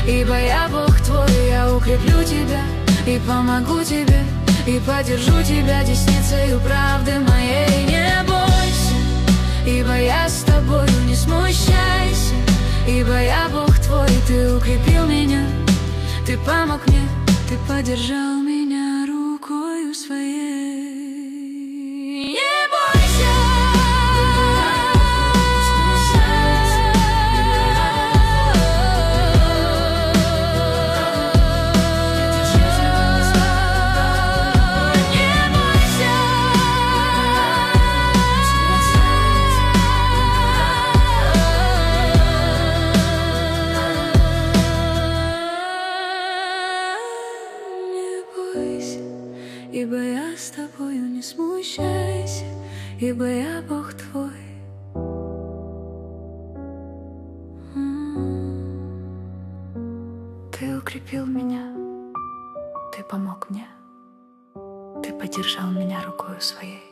ибо я Бог твой. Я укреплю тебя и помогу тебе, и поддержу тебя десницею правды моей. Не бойся, ибо я с тобою, не смущайся, ибо я Бог твой. Ты укрепил меня, ты помог мне, ты поддержал меня рукою своей. Не бойся, ибо я с тобою, не смущайся, ибо я Бог твой. Ты укрепил меня, ты помог мне, ты поддержал меня рукою своей.